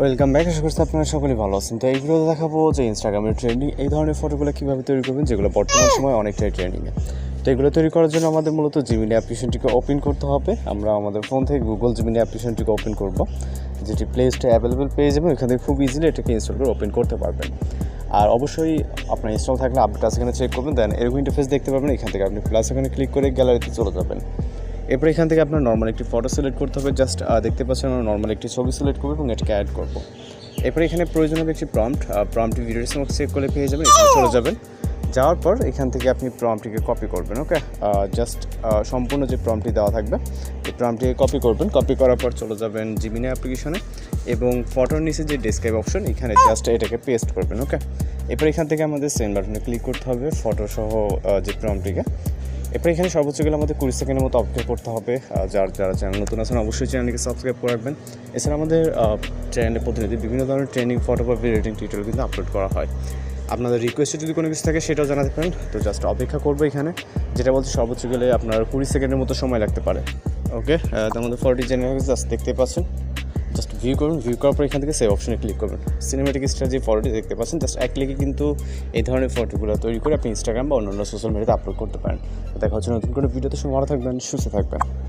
Welcome back. আশা করছি আপনারা সকলেই ভালো আছেন। তো এইগুলো দেখাবো যে ইনস্টাগ্রামের ট্রেন্ডিং এই ধরনের ফটোগুলো কীভাবে তৈরি করবেন, যেগুলো বর্তমান সময় অনেকটাই ট্রেন্ডিংয়ে। তো এগুলো তৈরি করার জন্য আমাদের মূলত জিমিনি অ্যাপ্লিকেশনটিকে ওপেন করতে হবে। আমরা আমাদের ফোন থেকে গুগল জিমিনি অ্যাপ্লিকেশনটিকে ওপেন করব, যেটি প্লে স্টোরে অ্যাভেলেবেল পেয়ে যাবেন। এখান থেকে খুব ইজিলি এটাকে ইনস্টল করে ওপেন করতে পারবেন। আর অবশ্যই আপনার ইনস্টল থাকলে আপডেট আছে এখানে চেক করবেন। দেন এরকম ইন্টারফেস দেখতে পাবেন। এখান থেকে আপনি প্লাস এখানে ক্লিক করে গ্যালারিতে চলে যাবেন। এরপর এখান থেকে আপনার নর্মাল একটি ফটো সিলেক্ট করতে হবে। জাস্ট দেখতে পাচ্ছেন আমরা নর্মাল একটি ছবি সিলেক্ট করবো এবং এটাকে অ্যাড করবো। এরপর এখানে প্রয়োজন হবে একটি প্রম্পটি ভিডিও মধ্যে সেভ করে পেয়ে যাবেন। এখানে চলে যাবেন। যাওয়ার পর এখান থেকে আপনি প্রম্পটিকে কপি করবেন। ওকে, জাস্ট সম্পূর্ণ যে প্রম্পটি দেওয়া থাকবে এই প্রম্পটিকে কপি করবেন। কপি করার পর চলে যাবেন জিমিনি অ্যাপ্লিকেশনে এবং ফটোর নিচে যে ডেসক্রাইব অপশন এখানে জাস্ট এটাকে পেস্ট করবেন। ওকে, এরপর এখান থেকে আমাদের সেন্ড বাটনে ক্লিক করতে হবে ফটো সহ যে প্রম্পটিকে। এরপর এখানে সর্বোচ্চ গেলে আমাদের 20 সেকেন্ডের মতো অপেক্ষা করতে হবে। যারা চ্যানেল নতুন আছেন অবশ্যই চ্যানেলকে সাবস্ক্রাইব করে রাখবেন। এছাড়া আমাদের চ্যানেলে প্রতিনিধি বিভিন্ন ধরনের ট্রেনিং, ফটোগ্রাফি, রেটিং টিউটোরিয়াল কিন্তু আপলোড করা হয়। আপনাদের রিকোয়েস্টে যদি কোনো কিছু থাকে সেটাও জানাতে পারেন। তো জাস্ট অপেক্ষা করবো এখানে, যেটা বলতে সর্বোচ্চ গেলে আপনার 20 সেকেন্ডের মতো সময় লাগতে পারে। ওকে, আমাদের ফটোটি জেনারেল জাস্ট দেখতে পাচ্ছেন। জাস্ট ভিউ করুন। ভিউ করার পর এখান থেকে সেভ অপশনে ক্লিক করবেন। সিনেমেটিক স্টাইল যে ফটোটি দেখতে পাচ্ছেন, জাস্ট এক ক্লিকে কিন্তু এই ধরনের ফটোগুলো তৈরি করে আপনি ইনস্টাগ্রাম বা অন্যান্য সোশ্যাল মিডিয়াতে আপলোড করতে পারেন। দেখা হচ্ছে নতুন কোনো ভিডিওতে। ভালো থাকবেন, সুস্থ থাকবেন।